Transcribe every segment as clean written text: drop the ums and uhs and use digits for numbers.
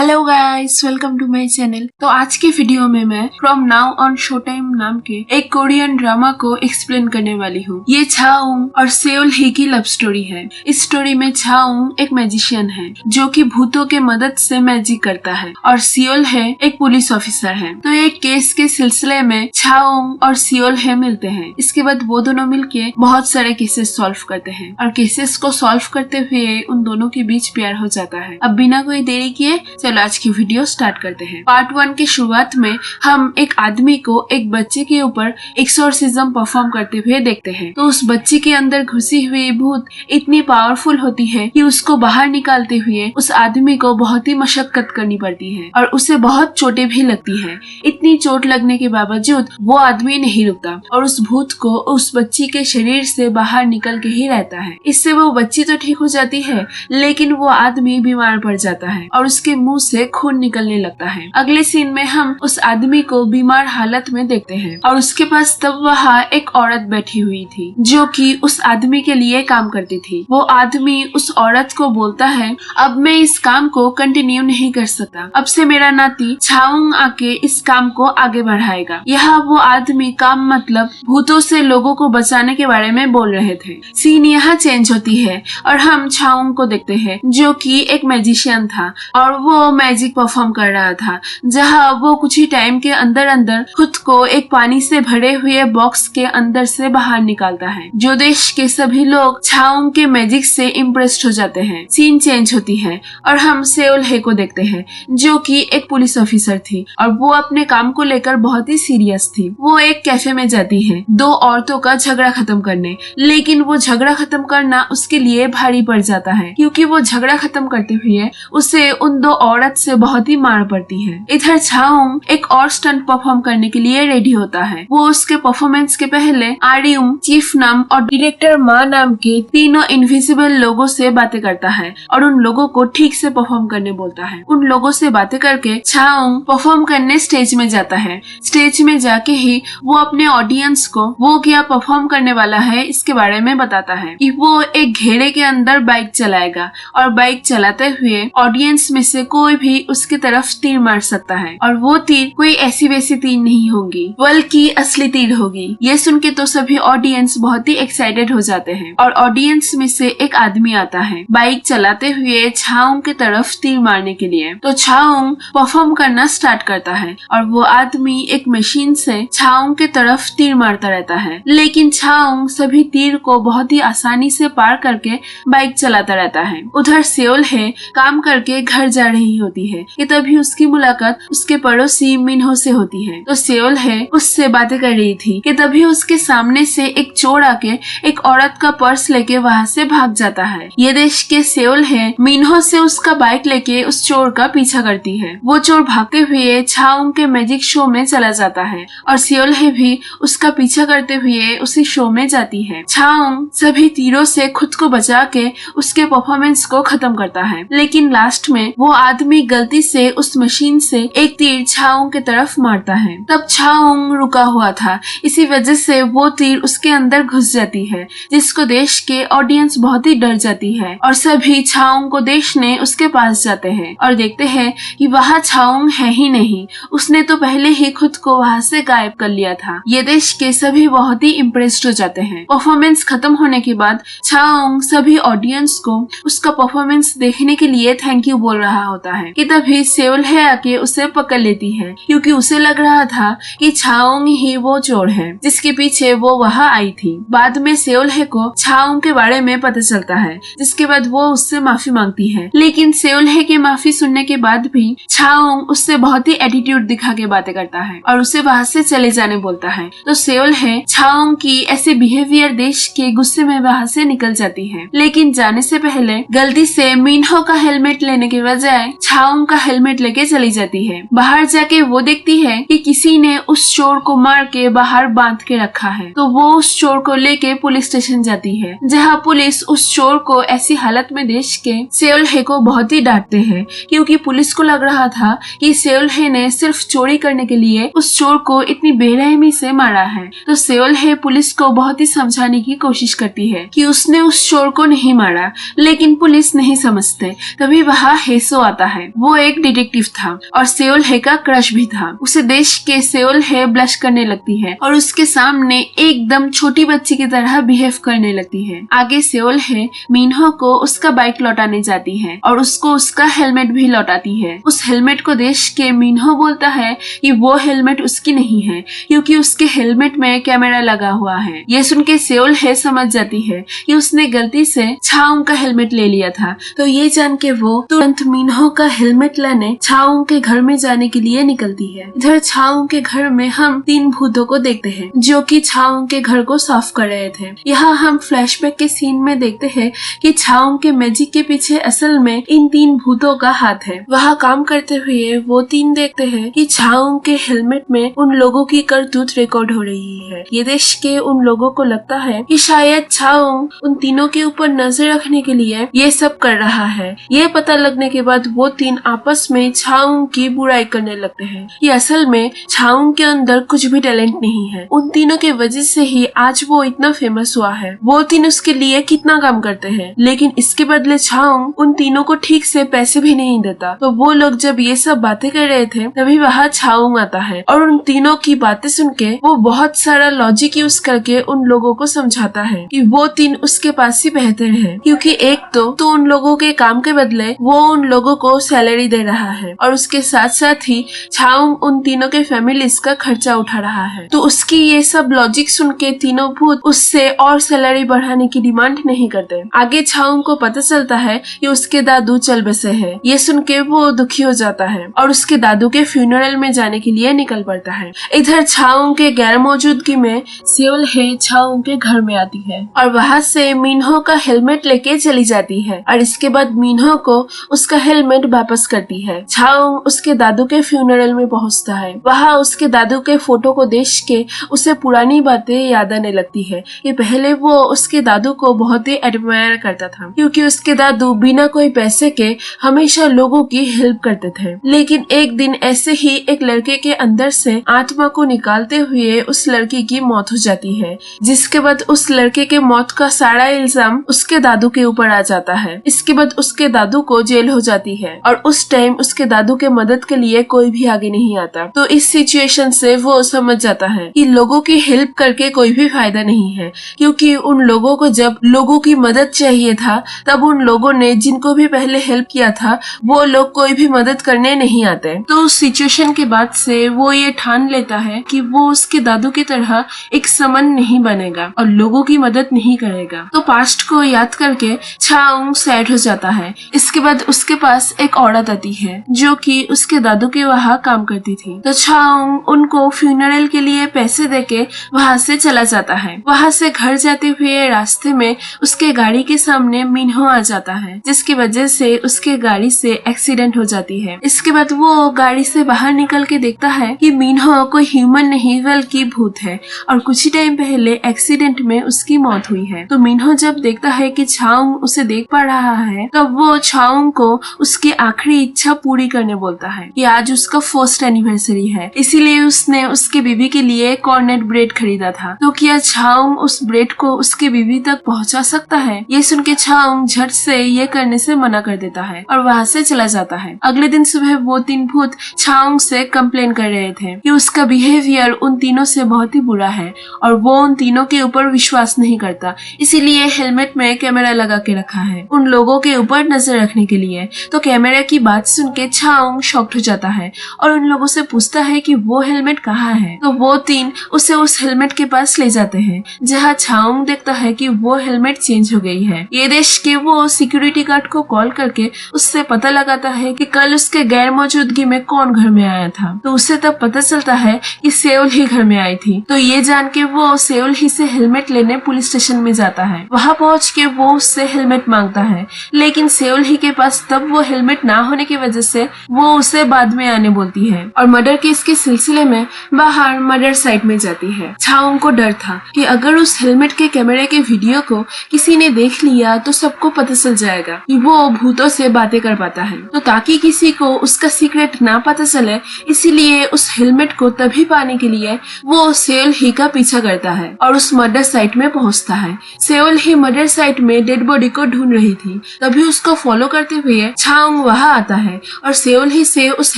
Hello guys, welcome to my channel. तो आज के वीडियो में मैं from now on show time नाम के एक कोरियन ड्रामा को एक्सप्लेन करने वाली हूँ। ये छाउंग और सेओल ही की लव स्टोरी है। इस स्टोरी में छाउंग एक मैजिशियन है जो कि भूतों के मदद से मैजिक करता है और सेओल है एक पुलिस ऑफिसर है। तो एक केस के सिलसिले में छाउंग और सेओल है मिलते हैं। इसके बाद वो दोनों मिलके बहुत सारे केसेस सॉल्व करते हैं और केसेस को सॉल्व करते हुए उन दोनों के बीच प्यार हो जाता है। अब बिना कोई देरी किए चलो आज की वीडियो स्टार्ट करते हैं। पार्ट 1 की शुरुआत में हम एक आदमी को एक बच्चे के ऊपर एक्सोर्सिज्म परफॉर्म करते हुए देखते हैं। तो उस बच्चे के अंदर घुसी हुई भूत इतनी पावरफुल होती है कि उसको बाहर निकालते हुए उस आदमी को बहुत ही मशक्कत करनी पड़ती है और उसे बहुत चोटें भी लगती है। इतनी चोट लगने के बावजूद वो आदमी नहीं रुकता और उस भूत को उस बच्ची के शरीर से बाहर निकल के ही रहता है। इससे वो बच्ची तो ठीक हो जाती है लेकिन वो आदमी बीमार पड़ जाता है और उसके मुंह से खून निकलने लगता है। अगले सीन में हम उस आदमी को बीमार हालत में देखते हैं और उसके पास तब वहाँ एक औरत बैठी हुई थी जो कि उस आदमी के लिए काम करती थी। वो आदमी उस औरत को बोलता है, अब मैं इस काम को कंटिन्यू नहीं कर सकता, अब से मेरा नाती छाउंग आके इस काम को आगे बढ़ाएगा। यहाँ वो आदमी काम मतलब भूतों से लोगों को बचाने के बारे में बोल रहे थे। सीन यहाँ चेंज होती है और हम छाउंग को देखते हैं जो कि एक मैजिशियन था और वो मैजिक परफॉर्म कर रहा था, जहाँ वो कुछ ही टाइम के अंदर अंदर खुद को एक पानी से भरे हुए बॉक्स के अंदर से बाहर निकालता है। जो देश के सभी लोग छाउंग के मैजिक से इम्प्रेस्ड हो जाते हैं। सीन चेंज होती है और हम सेओल हे को देखते हैं जो कि एक पुलिस ऑफिसर थी और वो अपने काम को लेकर बहुत ही सीरियस थी। वो एक कैफे में जाती है दो औरतों का झगड़ा खत्म करने, लेकिन वो झगड़ा खत्म करना उसके लिए भारी पड़ जाता है क्योंकि वो झगड़ा खत्म करते हुए उसे उन दो औरत से बहुत ही मार पड़ती है। इधर छाउंग एक और स्टंट परफॉर्म करने के लिए रेडी होता है। वो उसके परफॉर्मेंस के पहले आर्युम, चीफ नाम और डायरेक्टर मा नाम के तीनों इनविजिबल लोगों से बातें करता है और उन लोगों को ठीक से परफॉर्म करने बोलता है। उन लोगों से बातें करके छाउंग परफॉर्म करने स्टेज में जाता है। स्टेज में जाके ही वो अपने ऑडियंस को वो क्या परफॉर्म करने वाला है इसके बारे में बताता है कि वो एक घेरे के अंदर बाइक चलाएगा और बाइक चलाते हुए ऑडियंस में से कोई भी उसकी तरफ तीर मार सकता है और वो तीर कोई ऐसी वैसी तीर नहीं होगी बल्कि असली तीर होगी। ये सुन के तो सभी ऑडियंस बहुत ही एक्साइटेड हो जाते हैं और ऑडियंस में से एक आदमी आता है बाइक चलाते हुए छाउंग की तरफ तीर मारने के लिए। तो छाउंग परफॉर्म करना स्टार्ट करता है और वो आदमी एक मशीन से छाउंग की तरफ तीर मारता रहता है, लेकिन छाउंग सभी तीर को बहुत ही आसानी से पार करके बाइक चलाता रहता है। उधर सेओल है काम करके घर जा रही होती है कि तभी उसकी मुलाकात उसके पड़ोसी मिन्हो से होती है। तो सेओल है उससे बातें कर रही थी कि तभी उसके सामने से एक चोर आके एक औरत का पर्स लेके वहाँ से भाग जाता है। ये देश के सेओल है मिन्हो से उसका बाइक लेके उस चोर का पीछा करती है। वो चोर भागते हुए छाउंग के मैजिक शो में चला जाता है और सेओल है भी उसका पीछा करते हुए उसी शो में जाती है। छाउंग सभी तीरों से खुद को बचा के उसके परफॉर्मेंस को खत्म करता है, लेकिन लास्ट में वो आदमी गलती से उस मशीन से एक तीर छाउंग की तरफ मारता है। तब छाउंग रुका हुआ था, इसी वजह से वो तीर उसके अंदर घुस जाती है जिसको देश के ऑडियंस बहुत ही डर जाती है और सभी छाउंग को देखने उसके पास जाते हैं और देखते हैं कि वहाँ छाउंग है ही नहीं, उसने तो पहले ही खुद को वहाँ से गायब कर लिया था। ये देश के सभी बहुत ही इम्प्रेस्ड हो जाते हैं। परफॉर्मेंस खत्म होने के बाद छाउंग सभी ऑडियंस को उसका परफॉर्मेंस देखने के लिए थैंक यू बोल रहा होता है कि तभी सेओल है आके उसे पकड़ लेती है क्योंकि उसे लग रहा था कि छाउंग ही वो चोर है जिसके पीछे वो वहाँ आई थी। बाद में सेओल है को छाउंग के बारे में पता चलता है जिसके बाद वो उससे माफी मांगती है, लेकिन सेओल है की माफी सुनने के बाद भी छाउंग उससे बहुत ही एटीट्यूड दिखा के बातें करता है और उसे वहाँ से चले जाने बोलता है। तो सेओल है छाउंग की ऐसे बिहेवियर देश के गुस्से में वहाँ से निकल जाती है, लेकिन जाने से पहले गलती से मिन्हो का हेलमेट लेने के बजाय छाउंग का हेलमेट लेके चली जाती है। बाहर जाके वो देखती है कि किसी ने उस चोर को मार के बाहर बांध के रखा है। तो वो उस चोर को लेके पुलिस स्टेशन जाती है जहाँ पुलिस उस चोर को ऐसी हालत में देख के सेओल हे को बहुत ही डांटते हैं क्योंकि पुलिस को लग रहा था कि सेओल हे ने सिर्फ चोरी करने के लिए उस चोर को इतनी बेरहमी से मारा है। तो सेओल हे पुलिस को बहुत ही समझाने की कोशिश करती है कि उसने उस चोर को नहीं मारा, लेकिन पुलिस नहीं समझते। तभी वहाँ हेसो आता आता है। वो एक डिटेक्टिव था और सेओल हे का क्रश भी था। उसे देश के सेओल हे ब्लश करने लगती है और उसके सामने एकदम छोटी बच्ची की तरह बिहेव करने लगती है। आगे सेओल हे मिन्हो को उसका बाइक लौटाने जाती है और उसको उसका हेलमेट भी लौटाती है। उस हेलमेट को देख के मिन्हो बोलता है कि वो हेलमेट उसकी नहीं है क्योंकि उसके हेलमेट में कैमरा लगा हुआ है। ये सुन के सेओल हे समझ जाती है कि उसने गलती से छाउंग का हेलमेट ले लिया था। तो ये जान के वो तुरंत मिन्हो का हेलमेट लेने छाउंग के घर में जाने के लिए निकलती है। इधर छाउंग के घर में हम 3 भूतों को देखते हैं जो कि छाउंग के घर को साफ कर रहे थे। यहाँ हम फ्लैशबैक के सीन में देखते हैं कि छाउंग के मैजिक के पीछे असल में इन 3 भूतों का हाथ है। वहाँ काम करते हुए वो 3 देखते हैं कि छाउंग के हेलमेट में उन लोगों की करतूत रिकॉर्ड हो रही है। ये देख के उन लोगों को लगता है कि शायद छाउंग उन तीनों के ऊपर नजर रखने के लिए ये सब कर रहा है। ये पता लगने के बाद वो 3 आपस में छाउंग की बुराई करने लगते हैं कि असल में छाउंग के अंदर कुछ भी टैलेंट नहीं है। उन तीनों के वजह से ही आज वो इतना फेमस हुआ है। वो 3 उसके लिए कितना काम करते हैं लेकिन इसके बदले छाउंग उन तीनों को ठीक से पैसे भी नहीं देता। तो वो लोग जब ये सब बातें कर रहे थे तभी वहाँ छाउंग आता है और उन तीनों की बातें सुन के वो बहुत सारा लॉजिक यूज करके उन लोगों को समझाता है कि वो 3 उसके पास ही बेहतर है क्योंकि एक तो उन लोगों के काम के बदले वो उन लोगों को सैलरी दे रहा है और उसके साथ साथ ही छाउंग उन तीनों के फैमिलीज का खर्चा उठा रहा है। तो उसकी ये सब लॉजिक सुन के तीनों भूत उससे और सैलरी बढ़ाने की डिमांड नहीं करते। आगे छाउंग को पता चलता है कि उसके दादू चल बसे हैं। ये सुन के वो दुखी हो जाता है और उसके दादू के फ्यूनरल में जाने के लिए निकल पड़ता है। इधर छाउंग के गैर मौजूदगी में सेओल हे छाउंग के घर में आती है और वहाँ से मिन्हो का हेलमेट लेके चली जाती है और इसके बाद मिन्हो को उसका हेलमेट वापस करती है। छाउंग उसके दादू के फ्यूनरल में पहुँचता है। वहाँ उसके दादू के फोटो को देख के उसे पुरानी बातें याद आने लगती है कि पहले वो उसके दादू को बहुत ही एडमायर करता था क्योंकि उसके दादू बिना कोई पैसे के हमेशा लोगों की हेल्प करते थे। लेकिन एक दिन ऐसे ही एक लड़के के अंदर से आत्मा को निकालते हुए उस लड़की की मौत हो जाती है जिसके बाद उस लड़के के मौत का सारा इल्जाम उसके दादू के ऊपर आ जाता है। इसके बाद उसके दादू को जेल हो जाती है और उस टाइम उसके दादू के मदद के लिए कोई भी आगे नहीं आता। तो इस सिचुएशन से वो समझ जाता है कि लोगों की हेल्प करके कोई भी फायदा नहीं है क्योंकि उन लोगों को जब लोगों की मदद चाहिए था तब उन लोगों ने जिनको भी पहले हेल्प किया था वो लोग कोई भी मदद करने नहीं आते। तो उस सिचुएशन के बाद से वो ये ठान लेता है कि वो उसके दादू की तरह एक समन नहीं बनेगा और लोगों की मदद नहीं करेगा। तो पास्ट को याद करके छाउंग सैड हो जाता है। इसके बाद उसके पास एक औरत आती है जो कि उसके दादू के वहाँ काम करती थी। तो छाउंग उनको फ्यूनरल के लिए पैसे देके वहाँ से चला जाता है। वहाँ से घर जाते हुए रास्ते में उसके गाड़ी के सामने मिन्हो आ जाता है जिसकी वजह से उसके गाड़ी से एक्सीडेंट हो जाती है। इसके बाद वो गाड़ी से बाहर निकल के देखता है कि मिन्हो कोई ह्यूमन नहीं बल्कि भूत है और कुछ ही टाइम पहले एक्सीडेंट में उसकी मौत हुई है। तो मिन्हो जब देखता है कि छाउंग उसे देख पा रहा है तब वो छाउंग को उसकी आखिरी इच्छा पूरी करने बोलता है कि आज उसका फर्स्ट एनिवर्सरी है इसीलिए उसने उसके बीवी के लिए कॉर्नेट ब्रेड खरीदा था। तो क्या छाउंग उस ब्रेड को उसके बीवी तक पहुंचा सकता है? ये सुन के छाउंग झट से ये करने से मना कर देता है और वहाँ से चला जाता है। अगले दिन सुबह वो 3 भूत छाउंग से कंप्लेन कर रहे थे कि उसका बिहेवियर उन तीनों से बहुत ही बुरा है और वो उन तीनों के ऊपर विश्वास नहीं करता इसीलिए हेलमेट में कैमरा लगा के रखा है उन लोगों के ऊपर नजर रखने के लिए। तो कैमरा की बात सुन के छाउंग शॉक्ड हो जाता है और उन लोगों से पूछता है कि वो हेलमेट कहाँ है। तो वो 3 उसे उस हेलमेट के पास ले जाते हैं जहाँ छाउंग देखता है कि वो हेलमेट चेंज हो गई है। ये देख के वो सिक्योरिटी गार्ड को कॉल करके उससे पता लगाता है कि कल उसके गैर मौजूदगी में कौन घर में आया था। तो उसे तब पता चलता है कि सेओल ही घर में आई थी। तो ये जान के वो सेओल ही से हेलमेट लेने पुलिस स्टेशन में जाता है। वहाँ पहुँच के वो उससे हेलमेट मांगता है लेकिन सेओल ही के पास तब वो हेलमेट ना होने की वजह से वो उसे बाद में आने बोलती है और मर्डर केस के सिलसिले में बाहर मर्डर साइट में जाती है। छाउंग को डर था कि अगर उस हेलमेट के कैमरे के वीडियो को किसी ने देख लिया तो सबको पता चल जाएगा कि वो भूतों से बातें कर पाता है। तो ताकि किसी को उसका सीक्रेट ना पता चले इसीलिए उस हेलमेट को तभी पाने के लिए वो सेओल ही का पीछा करता है और उस मर्डर साइट में पहुंचता है। सेओल ही मर्डर साइट में डेड बॉडी को ढूंढ रही थी तभी उसको फॉलो करते हुए छाउंग छाउंग वहाँ आता है और सेओल ही से उस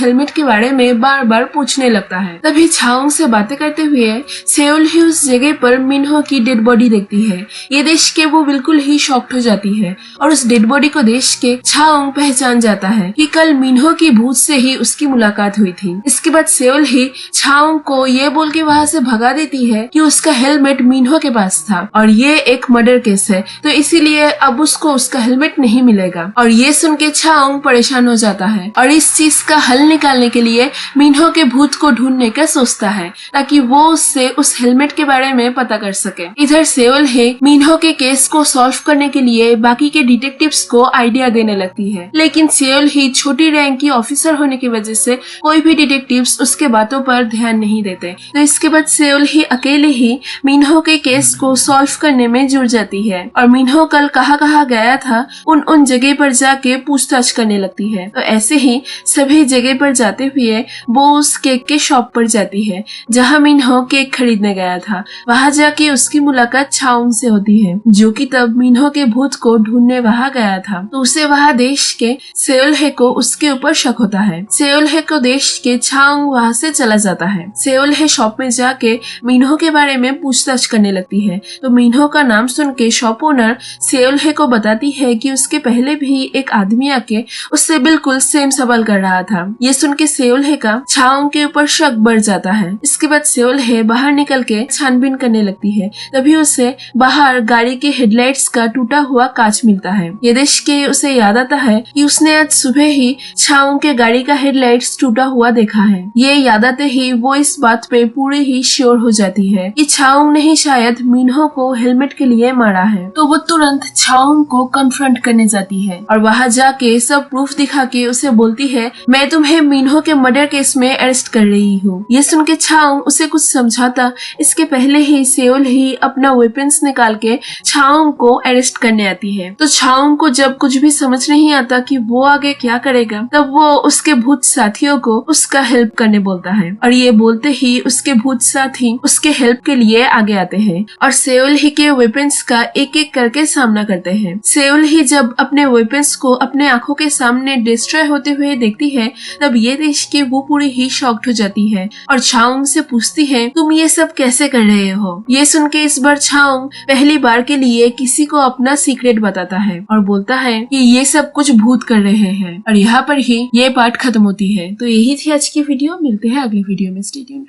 हेलमेट के बारे में बार बार पूछने लगता है। तभी छाउंग से बातें करते हुए सेओल ही उस जगह पर मिन्हो की डेड बॉडी देखती है। ये देख के वो बिल्कुल ही शॉक्ड हो जाती है और उस डेड बॉडी को देख के छाउंग पहचान जाता है कि कल मिन्हो की भूत से ही उसकी मुलाकात हुई थी। इसके बाद सेओल ही छाउंग को ये बोल के वहाँ से भगा देती है कि उसका हेलमेट मिन्हो के पास था और ये एक मर्डर केस है, तो इसीलिए अब उसको उसका हेलमेट नहीं मिलेगा। और ये सुन के छाउंग परेशान हो जाता है और इस चीज का हल निकालने के लिए मिन्हो के भूत को ढूंढने का सोचता है ताकि वो उससे उस हेलमेट के बारे में पता कर सके। इधर सेओल ही मिन्हो के केस को सॉल्व करने के लिए बाकी के डिटेक्टिव्स को आइडिया देने लगती है, लेकिन सेओल ही छोटी रैंक की ऑफिसर होने की वजह से कोई भी डिटेक्टिव्स उसके बातों पर ध्यान नहीं देते। तो इसके बाद सेओल ही अकेले ही मिन्हो के केस को सॉल्व करने में जुड़ जाती है और मिन्हो कल कहाँ गया था उन जगह पर जाके पूछताछ करने लगती है। तो ऐसे ही सभी जगह पर जाते हुए वो उस केक के शॉप पर जाती है जहाँ मिन्हो केक खरीदने गया था। वहाँ जाके उसकी मुलाकात छाउंग से होती है जो कि तब मिन्हो के भूत को ढूंढने वहाँ गया था। तो उसे वहाँ देख के सेओल हे को उसके ऊपर शक होता है। सेओल हे को देख के छाउंग वहाँ से चला जाता है। सेओल हे शॉप में जाके मिन्हो के बारे में पूछताछ करने लगती है। तो मिन्हो का नाम सुन के शॉप ओनर सेओल हे को बताती है कि उसके पहले भी एक आदमी आके उससे बिल्कुल सेम सवाल कर रहा था। ये सुन के सेओल हे का छाउंग के ऊपर शक बढ़ जाता है। इसके बाद सेओल हे बाहर निकल के छानबीन करने लगती है। तभी उसे बाहर गाड़ी के हेडलाइट्स का टूटा हुआ कांच मिलता है। ये देख के उसे याद आता है कि उसने आज सुबह ही छाउंग के गाड़ी का हेडलाइट्स टूटा हुआ देखा है। ये याद आते ही वो इस बात पे पूरी ही श्योर हो जाती है कि छाउंग ने ही शायद मिन्हो को हेलमेट के लिए मारा है। तो वो तुरंत छाउंग को कन्फ्रंट करने जाती है और वहाँ जाके सब प्रूफ दिखा के उसे बोलती है, मैं तुम्हें मिन्हो के मर्डर केस में अरेस्ट कर रही हूँ। ये सुन के छाउंग उसे कुछ समझाता इसके पहले ही सेओल ही अपना वेपन्स निकाल के छाउंग को अरेस्ट करने आती है। तो छाउंग को जब कुछ भी समझ नहीं आता कि वो आगे क्या करेगा, तब वो उसके भूत साथियों को उसका हेल्प करने बोलता है और ये बोलते ही उसके भूत साथी उसके हेल्प के लिए आगे आते हैं और सेओल ही के वेपन्स का एक एक करके सामना करते हैं। सेओल ही जब अपने वेपन्स को अपने आंखों के सामने डिस्ट्रॉय होते हुए देखती है तब ये देख के वो पूरी ही शॉक्ड हो जाती है और छाउंग से पूछती है, तुम ये सब कैसे कर रहे हो? ये सुन के इस बार छाउंग पहली बार के लिए किसी को अपना सीक्रेट बताता है और बोलता है कि ये सब कुछ भूत कर रहे हैं। और यहाँ पर ही ये पार्ट खत्म होती है। तो यही थी आज की वीडियो। मिलते हैं अगले वीडियो में। Stay tuned.